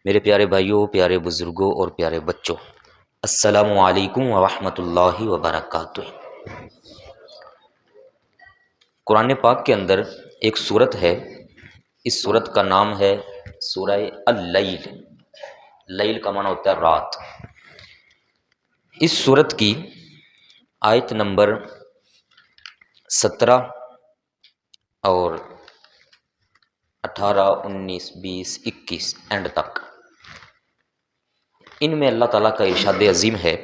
میرے پیارے بھائیوں، پیارے بزرگوں اور پیارے بچوں، السلام علیکم ورحمۃ اللہ وبرکاتہ۔ قرآن پاک کے اندر ایک صورت ہے، اس صورت کا نام ہے سورہ اللیل۔ لیل کا معنی ہوتا ہے رات۔ اس صورت کی آیت نمبر 17 اور 18، 19، 20، 21 اینڈ تک، ان میں اللہ تعالیٰ کا ارشاد عظیم ہے،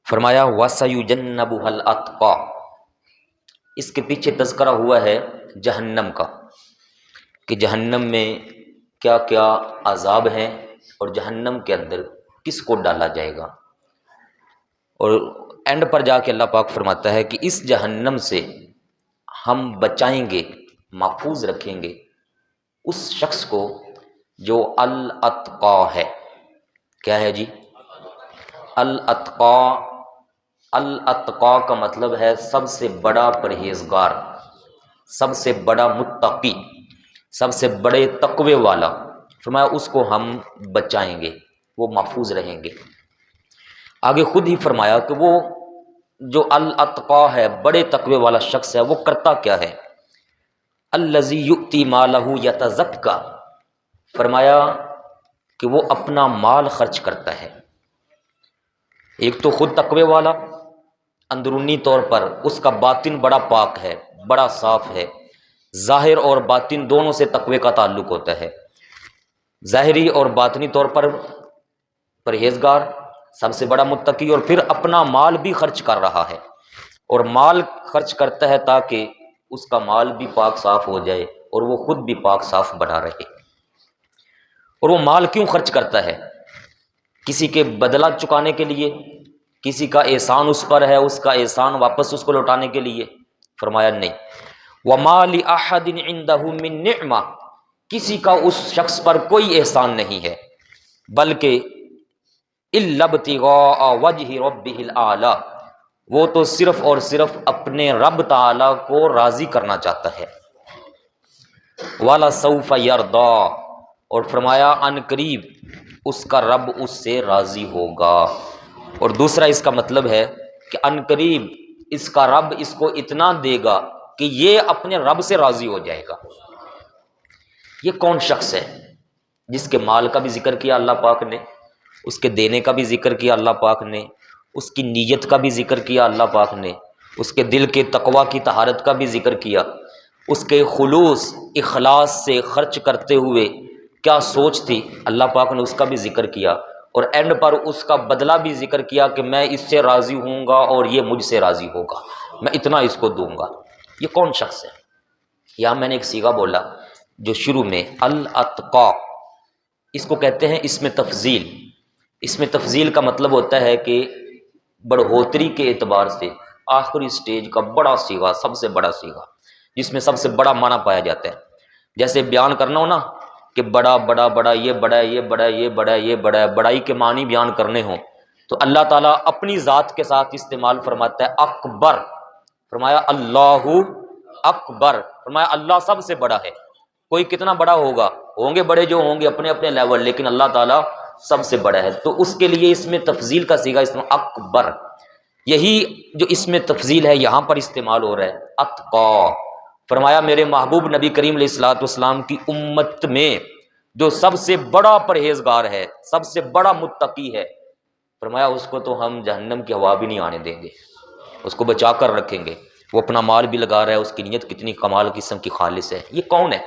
فرمایا وَسَيُجَنَّبُهَا الْأَتْقَى۔ اس کے پیچھے تذکرہ ہوا ہے جہنم کا، کہ جہنم میں کیا کیا عذاب ہیں اور جہنم کے اندر کس کو ڈالا جائے گا، اور اینڈ پر جا کے اللہ پاک فرماتا ہے کہ اس جہنم سے ہم بچائیں گے، محفوظ رکھیں گے اس شخص کو جو الاتقا ہے۔ کیا ہے جی؟ الاتقا۔ الاتقا کا مطلب ہے سب سے بڑا پرہیزگار، سب سے بڑا متقی، سب سے بڑے تقوی والا۔ فرمایا اس کو ہم بچائیں گے، وہ محفوظ رہیں گے۔ آگے خود ہی فرمایا کہ وہ جو الاتقا ہے، بڑے تقوی والا شخص ہے، وہ کرتا کیا ہے؟ الذی یؤتی مالہ یتزکا۔ فرمایا کہ وہ اپنا مال خرچ کرتا ہے۔ ایک تو خود تقوی والا، اندرونی طور پر اس کا باطن بڑا پاک ہے، بڑا صاف ہے، ظاہر اور باطن دونوں سے تقوی کا تعلق ہوتا ہے۔ ظاہری اور باطنی طور پر پرہیزگار، سب سے بڑا متقی، اور پھر اپنا مال بھی خرچ کر رہا ہے، اور مال خرچ کرتا ہے تاکہ اس کا مال بھی پاک صاف ہو جائے اور وہ خود بھی پاک صاف بنا رہے۔ اور وہ مال کیوں خرچ کرتا ہے؟ کسی کے بدلہ چکانے کے لیے، کسی کا احسان اس پر ہے، اس کا احسان واپس اس کو لوٹانے کے لیے؟ فرمایا نہیں۔ وَمَا لِأَحَدٍ عِندَهُ مِن نِعْمَةٍ، کسی کا اس شخص پر کوئی احسان نہیں ہے، بلکہ إِلَّا ابْتِغَاءَ وَجْهِ رَبِّهِ الْأَعْلَىٰ، وہ تو صرف اور صرف اپنے رب تعالیٰ کو راضی کرنا چاہتا ہے۔ وَلَسَوْفَ يَرْضَىٰ، اور فرمایا ان قریب اس کا رب اس سے راضی ہوگا۔ اور دوسرا اس کا مطلب ہے کہ ان قریب اس کا رب اس کو اتنا دے گا کہ یہ اپنے رب سے راضی ہو جائے گا۔ یہ کون شخص ہے جس کے مال کا بھی ذکر کیا اللہ پاک نے، اس کے دینے کا بھی ذکر کیا اللہ پاک نے، اس کی نیت کا بھی ذکر کیا اللہ پاک نے، اس کے دل کے تقوی کی طہارت کا بھی ذکر کیا، اس کے خلوص اخلاص سے خرچ کرتے ہوئے کیا سوچ تھی اللہ پاک نے اس کا بھی ذکر کیا، اور اینڈ پر اس کا بدلہ بھی ذکر کیا کہ میں اس سے راضی ہوں گا اور یہ مجھ سے راضی ہوگا، میں اتنا اس کو دوں گا۔ یہ کون شخص ہے؟ یہاں میں نے ایک صیغہ بولا جو شروع میں الاتقا، اس کو کہتے ہیں اسم تفضیل۔ اسم تفضیل کا مطلب ہوتا ہے کہ بڑھوتری کے اعتبار سے آخری سٹیج کا بڑا صیغہ، سب سے بڑا صیغہ، جس میں سب سے بڑا معنی پایا جاتا ہے۔ جیسے بیان کرنا ہو نا کہ بڑا بڑا بڑا، یہ بڑا ہے، یہ بڑا ہے، یہ بڑا ہے، یہ بڑا ہے، بڑائی کے معنی بیان کرنے ہوں تو اللہ تعالیٰ اپنی ذات کے ساتھ استعمال فرماتا ہے اکبر۔ فرمایا اللہ اکبر، فرمایا اللہ سب سے بڑا ہے۔ کوئی کتنا بڑا ہوگا، ہوں گے بڑے جو ہوں گے اپنے اپنے لیول، لیکن اللہ تعالیٰ سب سے بڑا ہے، تو اس کے لیے اس میں تفضیل کا صیغہ اس میں اکبر۔ یہی جو اس میں تفضیل ہے یہاں پر استعمال ہو رہا ہے اتقا۔ فرمایا میرے محبوب نبی کریم علیہ الصلوۃ والسلام کی امت میں جو سب سے بڑا پرہیزگار ہے، سب سے بڑا متقی ہے، فرمایا اس کو تو ہم جہنم کی ہوا بھی نہیں آنے دیں گے، اس کو بچا کر رکھیں گے۔ وہ اپنا مال بھی لگا رہا ہے، اس کی نیت کتنی کمال قسم کی خالص ہے۔ یہ کون ہے؟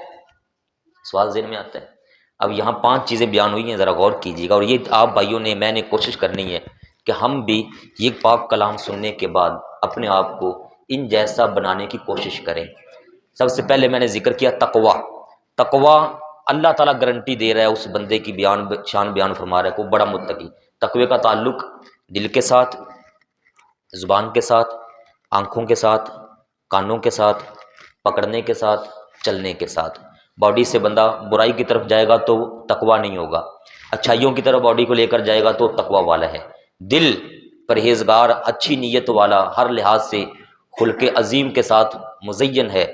سوال ذہن میں آتا ہے۔ اب یہاں 5 چیزیں بیان ہوئی ہیں، ذرا غور کیجیے گا، اور یہ آپ بھائیوں نے، میں نے کوشش کرنی ہے کہ ہم بھی یہ پاک کلام سننے کے بعد اپنے آپ کو ان جیسا بنانے کی کوشش کریں۔ سب سے پہلے میں نے ذکر کیا تقوی۔ تقوی اللہ تعالیٰ گارنٹی دے رہا ہے اس بندے کی، شان بیان فرما رہا ہے کو بڑا متقی۔ تقوی کا تعلق دل کے ساتھ، زبان کے ساتھ، آنکھوں کے ساتھ، کانوں کے ساتھ، پکڑنے کے ساتھ، چلنے کے ساتھ۔ باڈی سے بندہ برائی کی طرف جائے گا تو تقوی نہیں ہوگا، اچھائیوں کی طرف باڈی کو لے کر جائے گا تو تقوی والا ہے۔ دل پرہیزگار، اچھی نیت والا، ہر لحاظ سے خلق عظیم کے ساتھ مزین ہے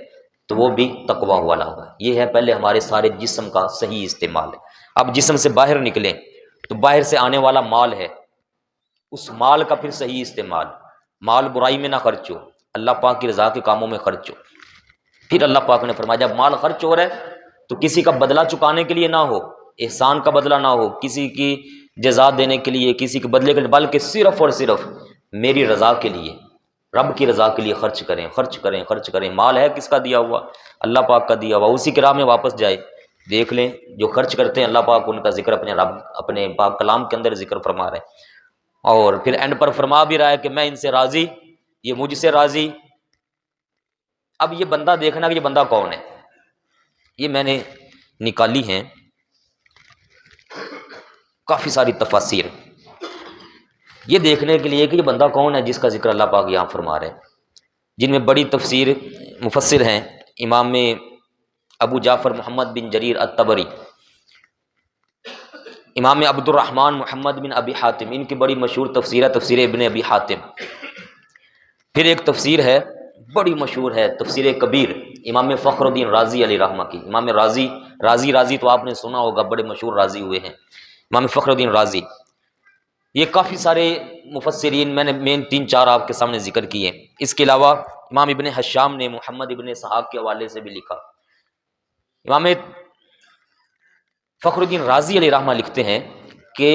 تو وہ بھی تقوی والا ہوگا۔ یہ ہے پہلے ہمارے سارے جسم کا صحیح استعمال ہے۔ اب جسم سے باہر نکلیں تو باہر سے آنے والا مال ہے، اس مال کا پھر صحیح استعمال، مال برائی میں نہ خرچ ہو، اللہ پاک کی رضا کے کاموں میں خرچ ہو۔ پھر اللہ پاک نے فرمایا جب مال خرچ ہو رہا ہے تو کسی کا بدلہ چکانے کے لیے نہ ہو، احسان کا بدلہ نہ ہو، کسی کی جزا دینے کے لیے، کسی کے بدلے کے لیے، بلکہ صرف اور صرف میری رضا کے لیے، رب کی رضا کے لیے خرچ کریں، خرچ کریں، خرچ کریں۔ مال ہے کس کا دیا ہوا؟ اللہ پاک کا دیا ہوا، اسی کی راہ میں واپس جائے۔ دیکھ لیں جو خرچ کرتے ہیں اللہ پاک ان کا ذکر اپنے رب اپنے پاک کلام کے اندر ذکر فرما رہے ہیں، اور پھر اینڈ پر فرما بھی رہا ہے کہ میں ان سے راضی، یہ مجھ سے راضی۔ اب یہ بندہ دیکھنا کہ یہ بندہ کون ہے، یہ میں نے نکالی ہیں کافی ساری تفاسیر یہ دیکھنے کے لیے کہ یہ بندہ کون ہے جس کا ذکر اللہ پاک یہاں فرما رہے ہیں، جن میں بڑی تفسیر مفسر ہیں امام ابو جعفر محمد بن جریر الطبری، امام عبد الرحمن محمد بن ابی حاتم، ان کی بڑی مشہور تفسیر ہے تفسیر ابن ابی حاتم۔ پھر ایک تفسیر ہے بڑی مشہور ہے تفسیر کبیر امام فخر الدین رازی علیہ رحمہ کی، امام رازی تو آپ نے سنا ہوگا، بڑے مشہور رازی ہوئے ہیں امام فخر الدین رازی۔ یہ کافی سارے مفسرین میں نے مین 3-4 آپ کے سامنے ذکر کیے، اس کے علاوہ امام ابن حشام نے محمد ابن اسحاق کے حوالے سے بھی لکھا۔ امام فخر الدین رازی علیہ رحمہ لکھتے ہیں کہ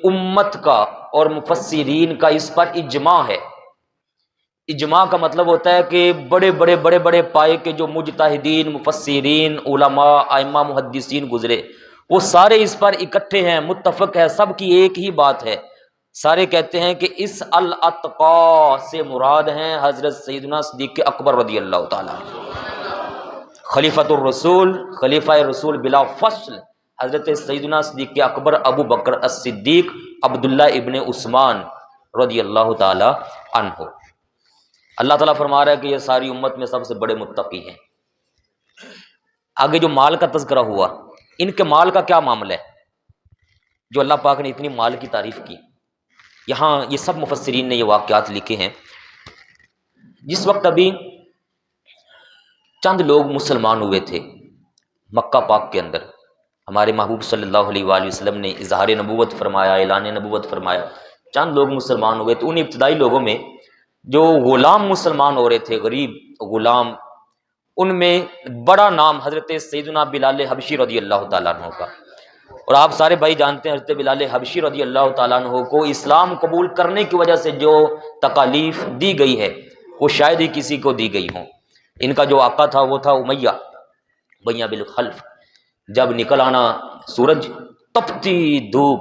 امت کا اور مفسرین کا اس پر اجماع ہے۔ اجماع کا مطلب ہوتا ہے کہ بڑے پائے کے جو مجتہدین، مفسرین، علماء، ائمہ، محدثین گزرے، وہ سارے اس پر اکٹھے ہیں، متفق ہے، سب کی ایک ہی بات ہے، سارے کہتے ہیں کہ اس الاتقاء سے مراد ہیں حضرت سیدنا صدیق اکبر رضی اللہ تعالیٰ خلیفۃ الرسول، خلیفہ رسول بلا فصل، حضرت سیدنا صدیق اکبر ابو بکر الصدیق عبداللہ ابن عثمان رضی اللہ تعالی عنہ۔ اللہ تعالیٰ فرما رہا ہے کہ یہ ساری امت میں سب سے بڑے متقی ہیں۔ آگے جو مال کا تذکرہ ہوا، ان کے مال کا کیا معاملہ ہے جو اللہ پاک نے اتنی مال کی تعریف کی؟ یہاں یہ سب مفسرین نے یہ واقعات لکھے ہیں۔ جس وقت ابھی چند لوگ مسلمان ہوئے تھے مکہ پاک کے اندر، ہمارے محبوب صلی اللہ علیہ وآلہ وسلم نے اظہار نبوت فرمایا، اعلان نبوت فرمایا، چند لوگ مسلمان ہوئے، تو ان ابتدائی لوگوں میں جو غلام مسلمان ہو رہے تھے، غریب غلام، ان میں بڑا نام حضرت سیدنا بلال حبشی رضی اللہ تعالیٰ عنہ کا، اور آپ سارے بھائی جانتے ہیں حضرت بلال حبشی رضی اللہ تعالیٰ عنہ کو اسلام قبول کرنے کی وجہ سے جو تکالیف دی گئی ہے وہ شاید ہی کسی کو دی گئی ہوں۔ ان کا جو آقا تھا وہ تھا امیہ بالخلف۔ جب نکل آنا سورج، تپتی دھوپ،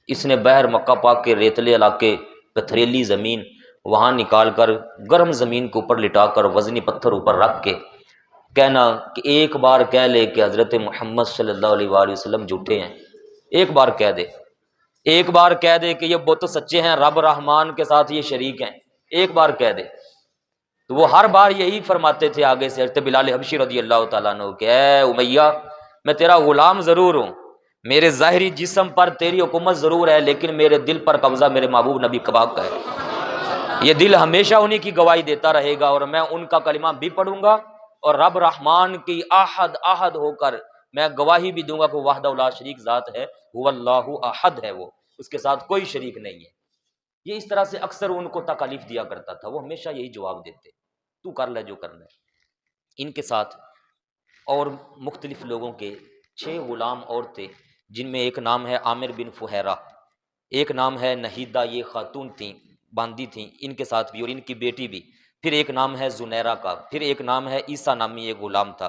اس نے بحر مکہ پاک کے ریتلے علاقے، پتھریلی زمین، وہاں نکال کر گرم زمین کے اوپر لٹا کر وزنی پتھر اوپر رکھ کے کہنا کہ ایک بار کہہ لے کہ حضرت محمد صلی اللہ علیہ وآلہ وسلم جھوٹے ہیں، ایک بار کہہ دے، ایک بار کہہ دے کہ یہ بت سچے ہیں، رب رحمان کے ساتھ یہ شریک ہیں، ایک بار کہہ دے، تو وہ ہر بار یہی فرماتے تھے آگے سے حضرت بلال حبشی رضی اللہ تعالیٰ عنہ کہ اے امیہ، میں تیرا غلام ضرور ہوں، میرے ظاہری جسم پر تیری حکومت ضرور ہے، لیکن میرے دل پر قبضہ میرے محبوب نبی پاک کا ہے، یہ دل ہمیشہ انہی کی گواہی دیتا رہے گا، اور میں ان کا کلمہ بھی پڑھوں گا، اور رب رحمان کی احد ہو کر میں گواہی بھی دوں گا کہ وحدہ لا شریک ذات ہے، هو اللہ احد ہے، وہ اس کے ساتھ کوئی شریک نہیں ہے۔ یہ اس طرح سے اکثر ان کو تکالیف دیا کرتا تھا، وہ ہمیشہ یہی جواب دیتے، تو کر لے جو کرنا ہے۔ ان کے ساتھ اور مختلف لوگوں کے 6 غلام اور تھے، جن میں ایک نام ہے عامر بن فہیرہ، ایک نام ہے نہیدہ، یہ خاتون تھیں، باندی تھیں، ان کے ساتھ بھی اور ان کی بیٹی بھی، پھر ایک نام ہے زنیرہ کا، پھر ایک نام ہے عیسیٰ نامی ایک غلام تھا،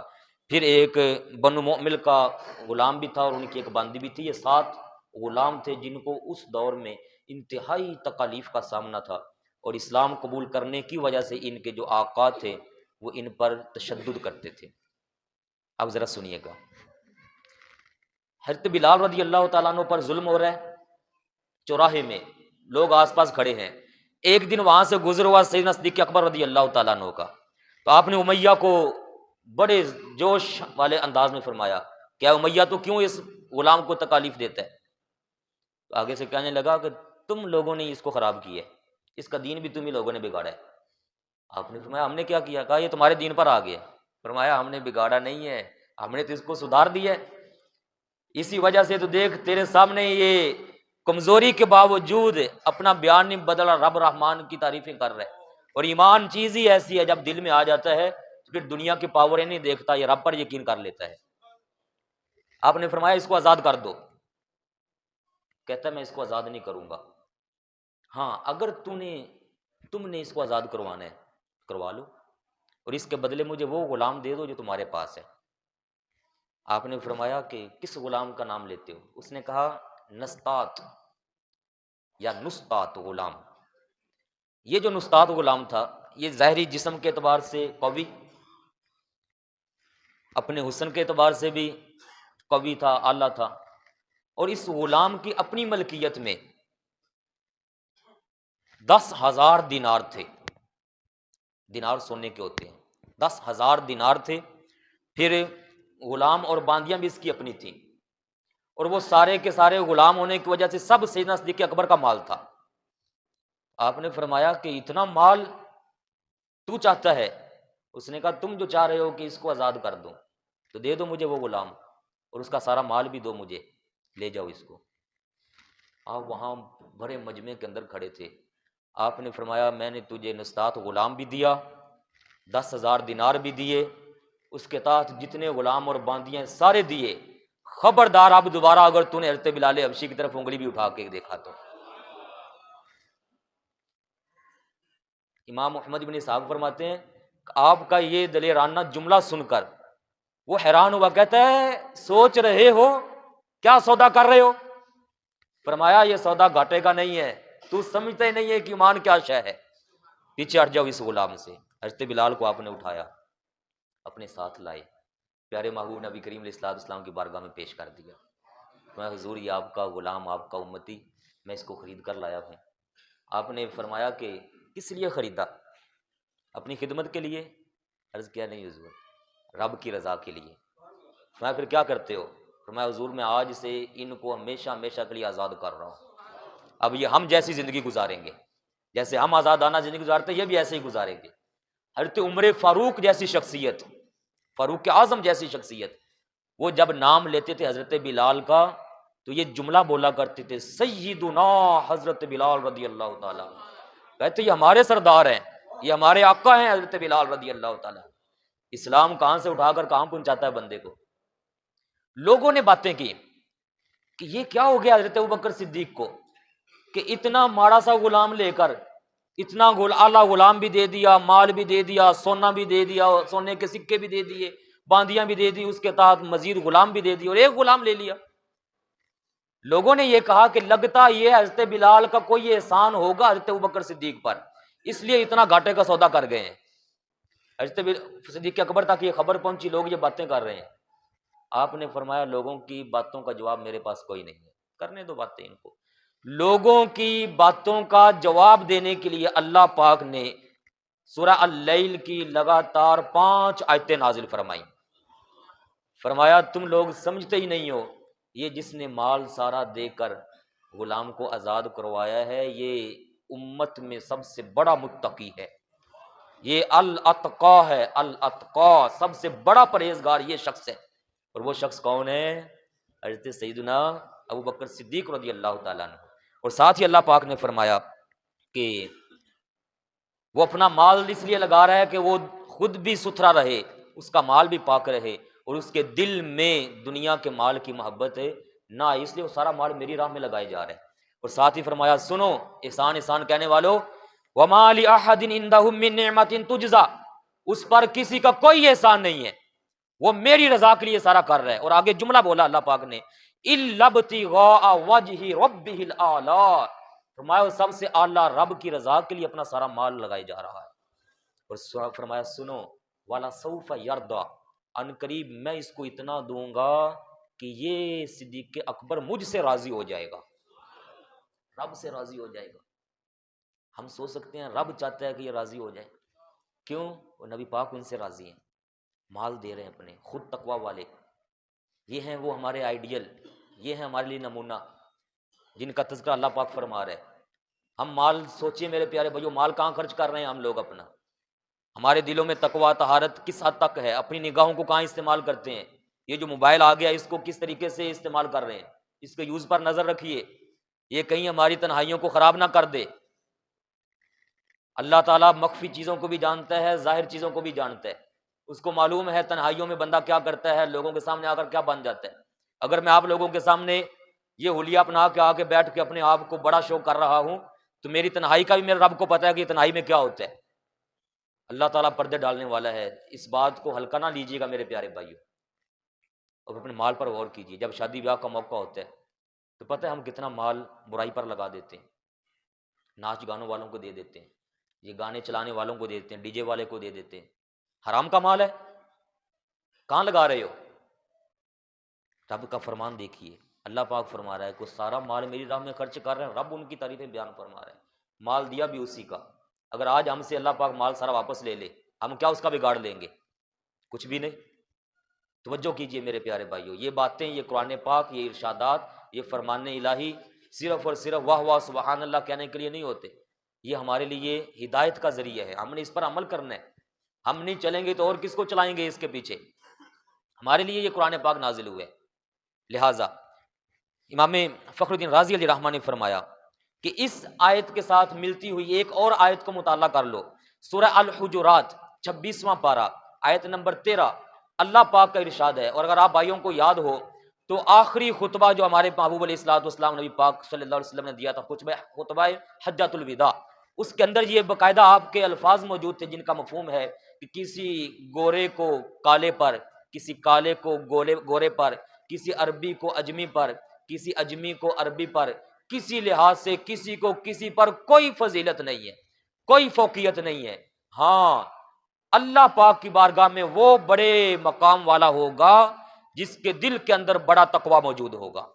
پھر ایک بنو مؤمل کا غلام بھی تھا اور ان کی ایک باندی بھی تھی۔ یہ 7 غلام تھے جن کو اس دور میں انتہائی تکالیف کا سامنا تھا، اور اسلام قبول کرنے کی وجہ سے ان کے جو آقا تھے وہ ان پر تشدد کرتے تھے۔ اب ذرا سنیے گا، حضرت بلال رضی اللہ تعالیٰ عنہ پر ظلم ہو رہا ہے، چوراہے میں لوگ آس پاس کھڑے ہیں، ایک دن وہاں سے گزر ہوا سیدنا صدیق اکبر رضی اللہ تعالیٰ عنہ کا، تو آپ نے امیہ کو بڑے جوش والے انداز میں فرمایا کہ اے امیہ تو کیوں اس غلام کو تکالیف دیتا ہے؟ تو آگے سے کہنے لگا کہ تم لوگوں نے اس کو خراب کیا ہے، اس کا دین بھی تم ہی لوگوں نے بگاڑا ہے۔ آپ نے فرمایا ہم نے کیا کیا؟ کہا یہ تمہارے دین پر آ گیا۔ فرمایا ہم نے بگاڑا نہیں ہے، ہم نے تو اس کو سدھار دیا ہے، اسی وجہ سے تو دیکھ تیرے سامنے یہ کمزوری کے باوجود اپنا بیان نہیں بدلا، رب رحمان کی تعریفیں کر رہے۔ اور ایمان چیز ہی ایسی ہے، جب دل میں آ جاتا ہے تو پھر دنیا کی پاوریں نہیں دیکھتا، یہ رب پر یقین کر لیتا ہے۔ آپ نے فرمایا اس کو آزاد کر دو، کہتا ہے میں اس کو آزاد نہیں کروں گا، ہاں اگر تم نے اس کو آزاد کروانا ہے کروا لو، اور اس کے بدلے مجھے وہ غلام دے دو جو تمہارے پاس ہے۔ آپ نے فرمایا کہ کس غلام کا نام لیتے ہو؟ اس نے کہا نستات یا نستات غلام۔ یہ جو نستات غلام تھا، یہ ظاہری جسم کے اعتبار سے قوی، اپنے حسن کے اعتبار سے بھی قوی تھا، اعلیٰ تھا، اور اس غلام کی اپنی ملکیت میں 10,000 دینار تھے۔ دینار سونے کے ہوتے ہیں، 10,000 دینار تھے۔ پھر غلام اور باندیاں بھی اس کی اپنی تھیں، اور وہ سارے کے سارے غلام ہونے کی وجہ سے سب سیدنا صدیق اکبر کا مال تھا۔ آپ نے فرمایا کہ اتنا مال تو چاہتا ہے؟ اس نے کہا تم جو چاہ رہے ہو کہ اس کو آزاد کر دوں تو دے دو مجھے وہ غلام، اور اس کا سارا مال بھی دو مجھے، لے جاؤ اس کو۔ آپ وہاں بڑے مجمع کے اندر کھڑے تھے۔ آپ نے فرمایا میں نے تجھے نستات غلام بھی دیا، 10,000 دینار بھی دیے، اس کے تحت جتنے غلام اور باندیاں سارے دیے، خبردار اب دوبارہ اگر تو نے حضرت بلال حبشی کی طرف انگلی بھی اٹھا کے دیکھا تو۔ امام محمد بن اسحاق فرماتے ہیں کہ آپ کا یہ دلیرانہ جملہ سن کر وہ حیران ہوا، کہتا ہے سوچ رہے ہو کیا سودا کر رہے ہو؟ فرمایا یہ سودا گھاٹے کا نہیں ہے، تو سمجھتا ہی نہیں ہے کہ ایمان کیا شے ہے، پیچھے ہٹ جاؤ اس غلام سے۔ حضرت بلال کو آپ نے اٹھایا، اپنے ساتھ لائے، پیارے محبوب نبی کریم علیہ السلام کی بارگاہ میں پیش کر دیا۔ میں حضور یہ آپ کا غلام، آپ کا امتی، میں اس کو خرید کر لایا ہوں۔ آپ نے فرمایا کہ کس لیے خریدا؟ اپنی خدمت کے لیے؟ عرض کیا نہیں حضور، رب کی رضا کے لیے۔ میں پھر کیا کرتے ہو؟ فرمایا حضور میں آج سے ان کو ہمیشہ ہمیشہ کے لیے آزاد کر رہا ہوں، اب یہ ہم جیسی زندگی گزاریں گے، جیسے ہم آزادانہ زندگی گزارتے ہیں یہ بھی ایسے ہی گزاریں گے۔ حضرت عمر فاروق جیسی شخصیت، فاروق اعظم جیسی شخصیت، وہ جب نام لیتے تھے حضرت بلال کا تو یہ جملہ بولا کرتے تھے سیدنا حضرت بلال رضی اللہ تعالیٰ، کہتے یہ ہمارے سردار ہیں، یہ ہمارے آقا ہیں حضرت بلال رضی اللہ تعالیٰ۔ اسلام کہاں سے اٹھا کر کہاں پہنچاتا ہے بندے کو۔ لوگوں نے باتیں کی کہ یہ کیا ہو گیا حضرت ابوبکر صدیق کو کہ اتنا ماڑا سا غلام لے کر اتنا اعلیٰ غلام بھی دے دیا، مال بھی دے دیا، سونا بھی دے دیا، سونے کے سکے بھی دے دیے، باندیاں بھی دے دی، اس کے تحت مزید غلام بھی دے دی، اور ایک غلام لے لیا۔ لوگوں نے یہ کہا کہ لگتا یہ حضرت بلال کا کوئی احسان ہوگا حضرت ابوبکر صدیق پر، اس لیے اتنا گھاٹے کا سودا کر گئے ہیں۔ حضرت صدیق اکبر تک یہ خبر پہنچی، لوگ یہ باتیں کر رہے ہیں۔ آپ نے فرمایا لوگوں کی باتوں کا جواب میرے پاس کوئی نہیں ہے، کرنے دو باتیں ان کو۔ لوگوں کی باتوں کا جواب دینے کے لیے اللہ پاک نے سورہ اللیل کی لگاتار 5 آیتیں نازل فرمائیں۔ فرمایا تم لوگ سمجھتے ہی نہیں ہو، یہ جس نے مال سارا دے کر غلام کو آزاد کروایا ہے یہ امت میں سب سے بڑا متقی ہے، یہ الاتقا ہے، الاتقا سب سے بڑا پرہیزگار یہ شخص ہے۔ اور وہ شخص کون ہے؟ حضرت سیدنا ابوبکر صدیق رضی اللہ تعالیٰ عنہ۔ اور ساتھ ہی اللہ پاک نے فرمایا کہ وہ اپنا مال اس لیے لگا رہا ہے کہ وہ خود بھی ستھرا رہے، اس کا مال بھی پاک رہے، اور اس کے دل میں دنیا کے مال کی محبت ہے نہ، اس لیے وہ سارا مال میری راہ میں لگائے جا رہے ہیں۔ اور ساتھ ہی فرمایا سنو احسان احسان کہنے والو، وَمَا لِأَحَدٍ عِندَهُ مِّن نِّعْمَةٍ تُجْزَىٰ، اس پر کسی کا کوئی احسان نہیں ہے، وہ میری رضا کے لیے سارا کر رہا ہے۔ اور آگے جملہ بولا اللہ پاک نے إِلَّا ابْتِغَاءَ وَجْهِ رَبِّهِ الْأَعْلَىٰ، فرمایا سب سے اعلیٰ رب کی رضا کے لیے اپنا سارا مال لگائی جا رہا ہے۔ اور فرمایا سنو وَلَسَوْفَ يَرْضَىٰ، ان قریب میں اس کو اتنا دوں گا کہ یہ صدیق اکبر مجھ سے راضی ہو جائے گا، رب سے راضی ہو جائے گا۔ ہم سوچ سکتے ہیں رب چاہتا ہے کہ یہ راضی ہو جائے، کیوں؟ وہ نبی پاک ان سے راضی ہیں، مال دے رہے ہیں اپنے، خود تقوی والے، یہ ہیں وہ ہمارے آئیڈیل، یہ ہیں ہمارے لیے نمونہ جن کا تذکرہ اللہ پاک فرما رہا ہے۔ ہم مال سوچیے میرے پیارے بھائیو، مال کہاں خرچ کر رہے ہیں ہم لوگ اپنا؟ ہمارے دلوں میں تقوی طہارت کس حد تک ہے؟ اپنی نگاہوں کو کہاں استعمال کرتے ہیں؟ یہ جو موبائل آ گیا اس کو کس طریقے سے استعمال کر رہے ہیں، اس کے یوز پر نظر رکھیے، یہ کہیں ہماری تنہائیوں کو خراب نہ کر دے۔ اللہ تعالیٰ مخفی چیزوں کو بھی جانتا ہے، ظاہر چیزوں کو بھی جانتا ہے، اس کو معلوم ہے تنہائیوں میں بندہ کیا کرتا ہے، لوگوں کے سامنے آ کر کیا بن جاتا ہے۔ اگر میں آپ لوگوں کے سامنے یہ حلیہ اپنا کے آ کے بیٹھ کے اپنے آپ کو بڑا شو کر رہا ہوں تو میری تنہائی کا بھی میرے رب کو پتہ ہے کہ تنہائی میں کیا ہوتا ہے۔ اللہ تعالیٰ پردے ڈالنے والا ہے، اس بات کو ہلکا نہ لیجیے گا میرے پیارے بھائیوں، اور اپنے مال پر غور کیجیے۔ جب شادی بیاہ کا موقع ہوتا ہے تو پتہ ہے ہم کتنا مال برائی پر لگا دیتے ہیں، ناچ گانوں والوں کو دے دیتے ہیں، یہ گانے چلانے والوں کو دے دیتے ہیں، ڈی جے والے کو دے دیتے ہیں، حرام کا مال ہے، کہاں لگا رہے ہو؟ رب کا فرمان دیکھیے، اللہ پاک فرما رہا ہے کہ سارا مال میری راہ میں خرچ کر رہے ہیں، رب ان کی تعریفیں بیان فرما رہے ہیں، مال دیا بھی اسی کا۔ اگر آج ہم سے اللہ پاک مال سارا واپس لے لے، ہم کیا اس کا بگاڑ لیں گے؟ کچھ بھی نہیں۔ توجہ کیجئے میرے پیارے بھائیوں، یہ باتیں، یہ قرآن پاک، یہ ارشادات، یہ فرمان الہی صرف اور صرف واہ واہ سبحان اللہ کہنے کے لیے نہیں ہوتے، یہ ہمارے لیے ہدایت کا ذریعہ ہے، ہم نے اس پر عمل کرنا ہے۔ ہم نہیں چلیں گے تو اور کس کو چلائیں گے اس کے پیچھے؟ ہمارے لیے یہ قرآن پاک نازل ہوئے۔ لہٰذا امام فخر الدین رازی علیہ رحمہ نے فرمایا کہ اس آیت کے ساتھ ملتی ہوئی ایک اور آیت کو مطالعہ کر لو، سورہ الحجرات 26واں پارہ آیت نمبر 13، اللہ پاک کا ارشاد ہے۔ اور اگر آپ بھائیوں کو یاد ہو تو آخری خطبہ جو ہمارے محبوب علیہ الصلوۃ والسلام نبی پاک صلی اللہ علیہ وسلم نے دیا تھا، خطبہ حجۃ الوداع، اس کے اندر یہ باقاعدہ آپ کے الفاظ موجود تھے جن کا مفہوم ہے کہ کسی گورے کو کالے پر، کسی کالے کو گورے پر، کسی عربی کو اجمی پر، کسی اجمی کو عربی پر، کسی لحاظ سے کسی کو کسی پر کوئی فضیلت نہیں ہے، کوئی فوقیت نہیں ہے۔ ہاں، اللہ پاک کی بارگاہ میں وہ بڑے مقام والا ہوگا جس کے دل کے اندر بڑا تقوی موجود ہوگا،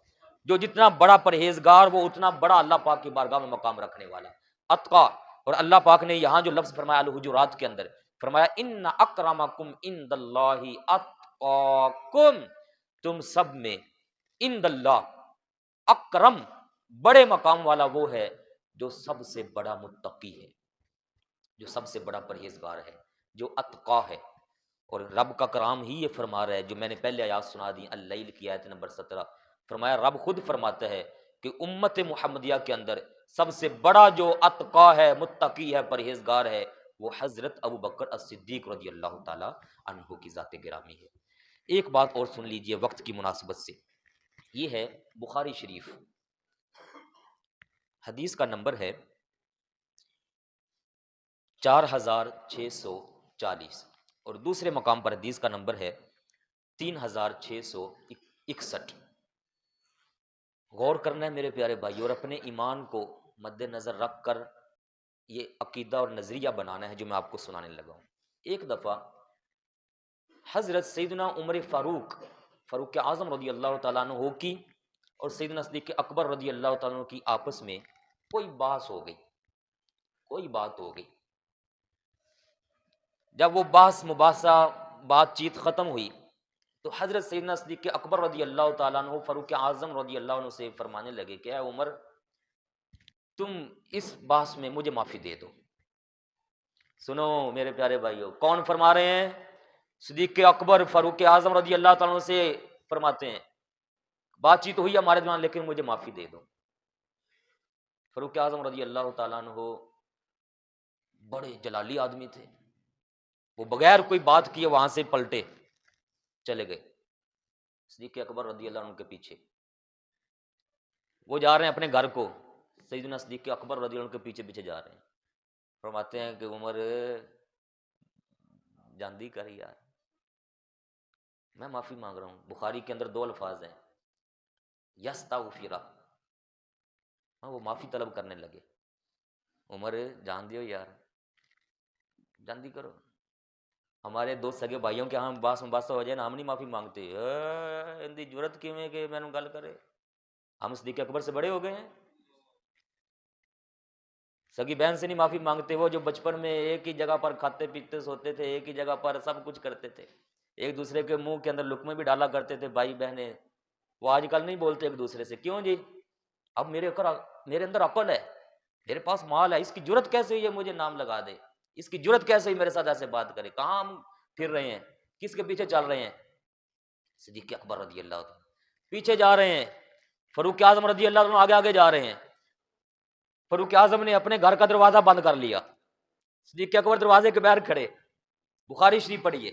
جو جتنا بڑا پرہیزگار وہ اتنا بڑا اللہ پاک کی بارگاہ میں مقام رکھنے والا، اتقا۔ اور اللہ پاک نے یہاں جو لفظ فرمایا الحجرات کے اندر، فرمایا ان اکرمکم عند اللہ اتقاکم، تم سب میں عند اللہ اکرم، بڑے مقام والا وہ ہے جو سب سے بڑا متقی ہے، جو سب سے بڑا پرہیزگار ہے، جو اتقا ہے۔ اور رب کا کرام ہی یہ فرما رہا ہے جو میں نے پہلے آیات سنا دی، اللیل کی آیت نمبر 17، فرمایا رب خود فرماتا ہے کہ امت محمدیہ کے اندر سب سے بڑا جو اتقا ہے، متقی ہے، پرہیزگار ہے، وہ حضرت ابو بکر الصدیق رضی اللہ تعالی عنہ کی ذات گرامی ہے۔ ایک بات اور سن لیجئے وقت کی مناسبت سے، یہ ہے بخاری شریف، حدیث کا نمبر ہے 4640، اور دوسرے مقام پر حدیث کا نمبر ہے 3661۔ غور کرنا ہے میرے پیارے بھائی، اور اپنے ایمان کو مد نظر رکھ کر یہ عقیدہ اور نظریہ بنانا ہے جو میں آپ کو سنانے لگا ہوں۔ ایک دفعہ حضرت سیدنا عمر فاروق اعظم رضی اللہ تعالیٰ عنہ کی اور سیدنا صدیق اکبر رضی اللہ تعالیٰ عنہ کی آپس میں کوئی بات ہو گئی۔ جب وہ بحث مباحثہ بات چیت ختم ہوئی تو حضرت سیدنا صدیق اکبر رضی اللہ تعالیٰ عنہ فاروق اعظم رضی اللہ عنہ سے فرمانے لگے کہ اے عمر، تم اس بحث میں مجھے معافی دے دو۔ سنو میرے پیارے بھائیو، کون فرما رہے ہیں؟ صدیق اکبر فاروق اعظم رضی اللہ تعالیٰ عنہ سے فرماتے ہیں بات چیت ہوئی ہمارے درمیان لیکن مجھے معافی دے دو۔ فاروق اعظم رضی اللہ تعالیٰ عنہ بڑے جلالی آدمی تھے، وہ بغیر کوئی بات کیے وہاں سے پلٹے چلے گئے صدیق اکبر رضی اللہ عنہ کے پیچھے۔ وہ جا رہے ہیں اپنے گھر کو، سیدنا صدیق اکبر رضی اللہ عنہ کے پیچھے پیچھے جا رہے ہیں، فرماتے ہیں کہ عمر جاندی کر یار، میں معافی مانگ رہا ہوں۔ بخاری کے اندر 2 الفاظ ہیں، یستغفرہ، وہ معافی طلب کرنے لگے، عمر جان دیو یار، جاندی کرو۔ ہمارے 2 سگے بھائیوں کے ہاں باس مباحثہ ہو جائے نا، ہم نہیں معافی مانگتے، اندی جرت کیویں کہ میں نوں گل کرے، ہم صدیق اکبر سے بڑے ہو گئے ہیں۔ سگی بہن سے نہیں معافی مانگتے، وہ جو بچپن میں ایک ہی جگہ پر کھاتے پیتے سوتے تھے، ایک ہی جگہ پر سب کچھ کرتے تھے، ایک دوسرے کے منہ کے اندر لقمے بھی ڈالا کرتے تھے بھائی بہنیں، وہ آج کل نہیں بولتے ایک دوسرے سے، کیوں جی؟ اب میرے اندر عقل ہے، میرے پاس مال ہے، اس کی جرت کیسے ہوئی ہے مجھے نام لگا دے، اس کی جرت کیسے ہوئی میرے ساتھ ایسے بات کرے، کہاں ہم پھر رہے ہیں، کس کے پیچھے چل رہے ہیں؟ صدیق اکبر رضی اللہ عنہ پیچھے جا رہے ہیں، فاروق اعظم رضی اللہ عنہ آگے آگے جا رہے ہیں۔ فاروق اعظم نے اپنے گھر کا دروازہ بند کر لیا، صدیق اکبر دروازے کے باہر کھڑے۔ بخاری شریف پڑھیے،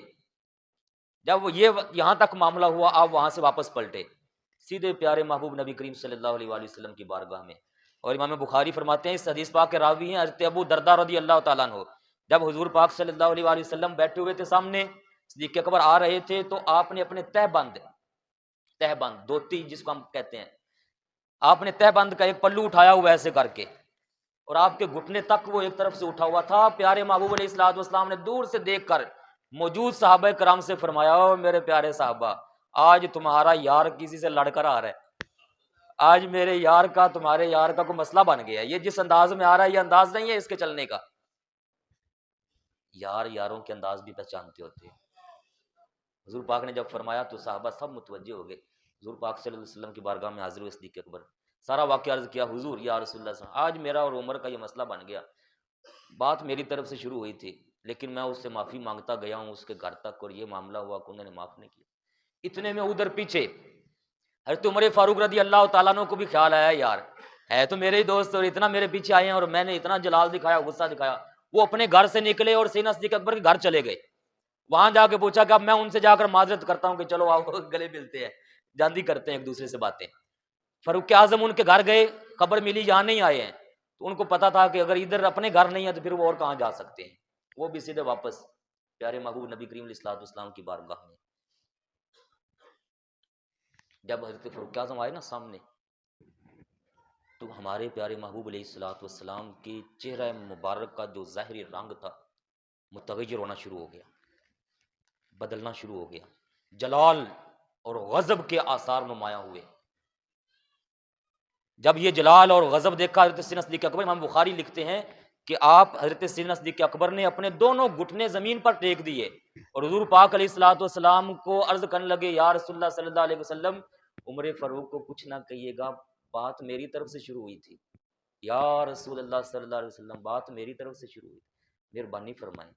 جب وہ یہ یہاں تک معاملہ ہوا، آپ وہاں سے واپس پلٹے سیدھے پیارے محبوب نبی کریم صلی اللہ علیہ وآلہ وسلم کی بارگاہ میں۔ اور امام بخاری فرماتے ہیں، اس حدیث پاک کے راوی ہیں حضرت ابو درداء رضی اللہ تعالیٰ عنہ۔ جب حضور پاک صلی اللہ علیہ وآلہ وسلم بیٹھے ہوئے تھے سامنے، صدیق اکبر آ رہے تھے، تو آپ نے اپنے تہ بند دھوتی جس کو ہم کہتے ہیں، آپ نے تہ بند کا ایک پلو اٹھایا ہوا ایسے کر کے، اور آپ کے گھٹنے تک وہ ایک طرف سے اٹھا ہوا تھا۔ پیارے محبوب علیہ الصلوۃ والسلام نے دور سے دیکھ کر موجود صحابہ کرام سے فرمایا، او میرے پیارے صحابہ، آج تمہارا یار کسی سے لڑ کر آ رہا ہے، آج میرے یار کا تمہارے یار کا کوئی مسئلہ بن گیا ہے۔ یہ جس انداز میں آ رہا ہے، یہ انداز نہیں ہے اس کے چلنے کا۔ یار یاروں کے انداز بھی پہچانتے ہوتے ہیں۔ حضور پاک نے جب فرمایا تو صحابہ سب متوجہ ہو گئے، حضور پاک صلی اللہ علیہ وسلم کی بارگاہ میں حاضر ہوئے صدیق اکبر، سارا واقعہ عرض کیا، حضور یا رسول اللہ صلی اللہ علیہ وسلم، آج میرا اور عمر کا یہ مسئلہ بن گیا، بات میری طرف سے شروع ہوئی تھی، لیکن میں اس سے معافی مانگتا گیا ہوں اس کے گھر تک، اور یہ معاملہ ہوا کہ انہوں نے معاف نہیں کیا۔ اتنے میں ادھر پیچھے حضرت عمر فاروق رضی اللہ تعالیٰ عنہ کو بھی خیال آیا، یار ہے تو میرے ہی دوست، اور اتنا میرے پیچھے آئے ہیں، اور میں نے اتنا جلال دکھایا، غصہ دکھایا۔ وہ اپنے گھر سے نکلے اور سیدنا صدیق اکبر کے گھر چلے گئے۔ وہاں جا کے پوچھا کہ اب میں ان سے جا کر معذرت کرتا ہوں کہ چلو آؤ گلے ملتے ہیں، جاندی کرتے ہیں ایک دوسرے سے باتیں۔ فاروق اعظم ان کے گھر گئے، خبر ملی یہاں نہیں آئے ہیں، تو ان کو پتا تھا کہ اگر ادھر اپنے گھر نہیں ہے تو پھر وہ اور کہاں جا سکتے ہیں، وہ بھی سیدھے واپس پیارے محبوب نبی کریم علیہ الصلوۃ والسلام کی بارگاہ میں۔ جب حضرت فاروق اعظم آئے نا سامنے، تو ہمارے پیارے محبوب علیہ الصلوۃ والسلام کے چہرہ مبارک کا جو ظاہری رنگ تھا متغیر ہونا شروع ہو گیا، بدلنا شروع ہو گیا، جلال اور غضب کے آثار نمایاں ہوئے۔ جب یہ جلال اور غضب دیکھا حضرت سیدنا صدیق اکبر، امام بخاری لکھتے ہیں کہ آپ حضرت سیدنا صدیق اکبر نے اپنے دونوں گھٹنے زمین پر ٹیک دیے اور حضور پاک علیہ الصلوۃ والسلام کو عرض کرنے لگے، یا رسول اللہ صلی اللہ علیہ وسلم، عمر فاروق کو کچھ نہ کہیے گا، بات میری طرف سے شروع ہوئی تھی، یا رسول اللہ صلی اللہ علیہ وسلم، بات میری طرف سے شروع ہوئی تھی، مہربانی فرمائیں۔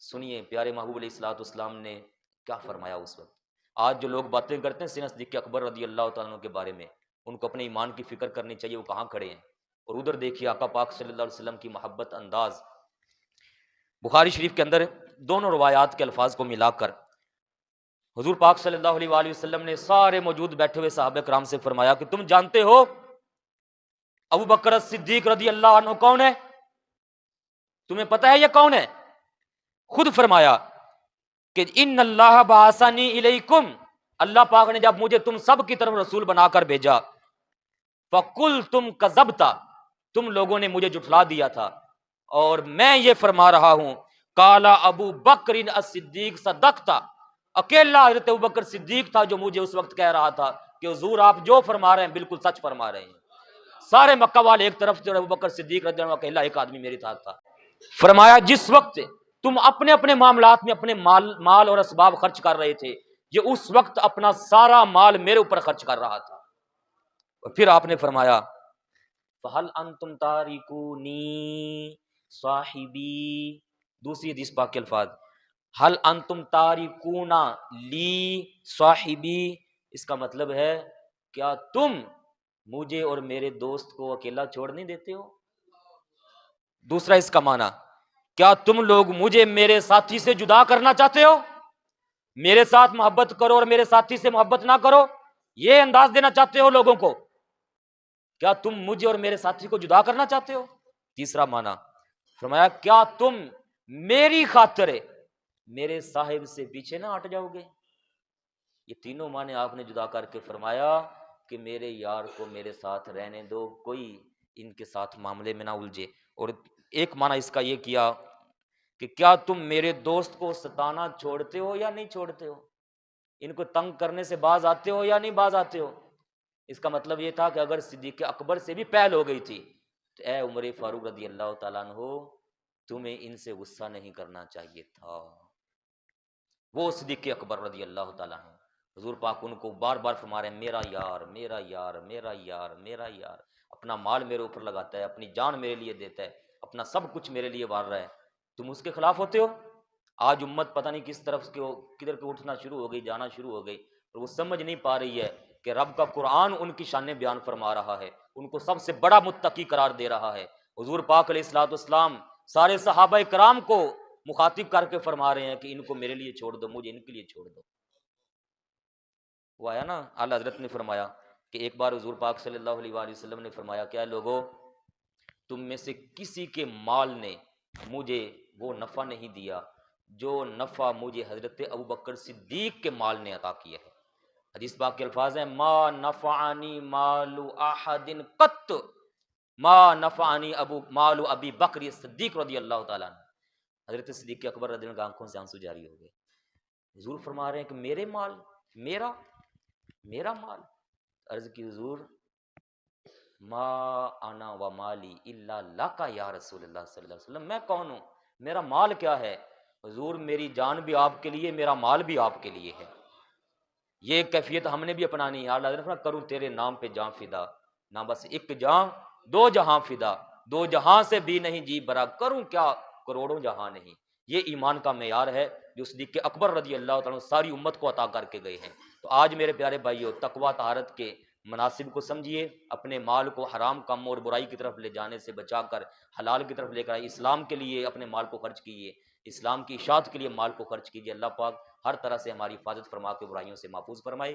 سنیے پیارے محبوب علیہ الصلوۃ والسلام نے کیا فرمایا اس وقت۔ آج جو لوگ باتیں کرتے ہیں سیدنا صدیق اکبر رضی اللہ تعالیٰ عنہ کے بارے میں، ان کو اپنے ایمان کی فکر کرنی چاہیے، وہ کہاں کھڑے ہیں۔ اور ادھر دیکھیے آقا پاک صلی اللہ علیہ وسلم کی محبت انداز۔ بخاری شریف کے اندر دونوں روایات کے الفاظ کو ملا کر حضور پاک صلی اللہ علیہ وآلہ وسلم نے سارے موجود بیٹھے ہوئے صحابہ کرام سے فرمایا کہ تم جانتے ہو ابو بکر صدیق رضی اللہ عنہ کون ہے؟ تمہیں پتہ ہے یہ کون ہے؟ خود فرمایا کہ ان اللہ بعثنی الیکم، اللہ پاک نے جب مجھے تم سب کی طرف رسول بنا کر بھیجا، فقلتم کذبتا، تم لوگوں نے مجھے جھٹلا دیا تھا، اور میں یہ فرما رہا ہوں، قال ابو بکر الصدیق صدقتا، اکیلا حضرت ابو بکر صدیق تھا جو مجھے اس وقت کہہ رہا تھا کہ حضور آپ جو فرما رہے ہیں بالکل سچ فرما رہے ہیں۔ سارے مکہ والے ایک طرف تھے اور ابو بکر صدیق رضی اللہ عنہ اکیلا ایک آدمی میری ساتھ تھا۔ فرمایا جس وقت تم اپنے اپنے معاملات میں اپنے مال اور اسباب خرچ کر رہے تھے، یہ اس وقت اپنا سارا مال میرے اوپر خرچ کر رہا تھا۔ اور پھر آپ نے فرمایا فَهَلْ أَنْتُمْ تَارِكُونِي صَاحِبِي، دوسری حدیث پاک کے الفاظ، هَلْ أَنْتُمْ تَارِكُونَ لِي صَاحِبِي، اس کا مطلب ہے کیا تم مجھے اور میرے دوست کو اکیلا چھوڑ نہیں دیتے ہو؟ دوسرا اس کا معنی، کیا تم لوگ مجھے میرے ساتھی سے جدا کرنا چاہتے ہو؟ میرے ساتھ محبت کرو اور میرے ساتھی سے محبت نہ کرو، یہ انداز دینا چاہتے ہو لوگوں کو؟ کیا تم مجھے اور میرے ساتھی کو جدا کرنا چاہتے ہو؟ تیسرا معنی فرمایا کیا تم میری خاطر میرے صاحب سے پیچھے نہ ہٹ جاؤ گے؟ یہ تینوں معنی آپ نے جدا کر کے فرمایا کہ میرے یار کو میرے ساتھ رہنے دو، کوئی ان کے ساتھ معاملے میں نہ الجھے۔ اور ایک معنی اس کا یہ کیا کہ کیا تم میرے دوست کو ستانا چھوڑتے ہو یا نہیں چھوڑتے ہو؟ ان کو تنگ کرنے سے باز آتے ہو یا نہیں باز آتے ہو؟ اس کا مطلب یہ تھا کہ اگر صدیق اکبر سے بھی پہل ہو گئی تھی تو اے عمر فاروق رضی اللہ تعالیٰ عنہ، تمہیں ان سے غصہ نہیں کرنا چاہیے تھا۔ وہ صدیق اکبر رضی اللہ تعالیٰ عنہ، حضور پاک ان کو بار بار فرما رہے ہیں میرا یار میرا یار میرا یار میرا یار، اپنا مال میرے اوپر لگاتا ہے، اپنی جان میرے لیے دیتا ہے، اپنا سب کچھ میرے لیے وار رہا ہے، تم اس کے خلاف ہوتے ہو؟ آج امت پتہ نہیں کس طرف کدھر کے اٹھنا شروع ہو گئی، جانا شروع ہو گئی، اور وہ سمجھ نہیں پا رہی ہے کہ رب کا قرآن ان کی شان بیان فرما رہا ہے، ان کو سب سے بڑا متقی قرار دے رہا ہے۔ حضور پاک علیہ الصلوۃ والسلام سارے صحابہ کرام کو مخاطب کر کے فرما رہے ہیں کہ ان کو میرے لیے چھوڑ دو، مجھے ان کے لیے چھوڑ دو۔ وہ آیا نا، اعلیٰ حضرت نے فرمایا کہ ایک بار حضور پاک صلی اللہ علیہ وآلہ وسلم نے فرمایا، کیا لوگوں، تم میں سے کسی کے مال نے مجھے وہ نفع نہیں دیا جو نفع مجھے حضرت ابوبکر صدیق کے مال نے عطا کیا ہے۔ حدیث پاک کے الفاظ ہیں، ما نفعنی مال احد قط ما نفعنی مال ابی بکر صدیق رضی اللہ تعالیٰ عنہ۔ حضرت صدیق اکبر رضی اللہ عنہ کی آنکھوں سے آنسو جاری ہو گئے۔ حضور فرما رہے ہیں کہ میرے مال، میرا مال؟ عرض کی حضور، ما انا و مالی الا لکا یا رسول اللہ صلی اللہ علیہ وسلم، میں کون ہوں، میرا مال کیا ہے؟ حضور میری جان بھی آپ کے لیے، میرا مال بھی آپ کے لیے ہے۔ یہ کیفیت ہم نے بھی اپنانی ہے۔ اللہ نے کروں تیرے نام پہ جان فدا، نہ بس ایک جان دو جہاں فدا، دو جہاں سے بھی نہیں جی برا، کروں کیا کروڑوں جہاں نہیں۔ یہ ایمان کا معیار ہے جو صدیق اکبر رضی اللہ تعالیٰ ساری امت کو عطا کر کے گئے ہیں۔ تو آج میرے پیارے بھائیو، تقویٰ طہارت کے مناسب کو سمجھیے، اپنے مال کو حرام کام اور برائی کی طرف لے جانے سے بچا کر حلال کی طرف لے کر آئے، اسلام کے لیے اپنے مال کو خرچ کیجیے، اسلام کی اشاعت کے لیے مال کو خرچ کیجیے۔ اللہ پاک ہر طرح سے ہماری حفاظت فرما کے برائیوں سے محفوظ فرمائے۔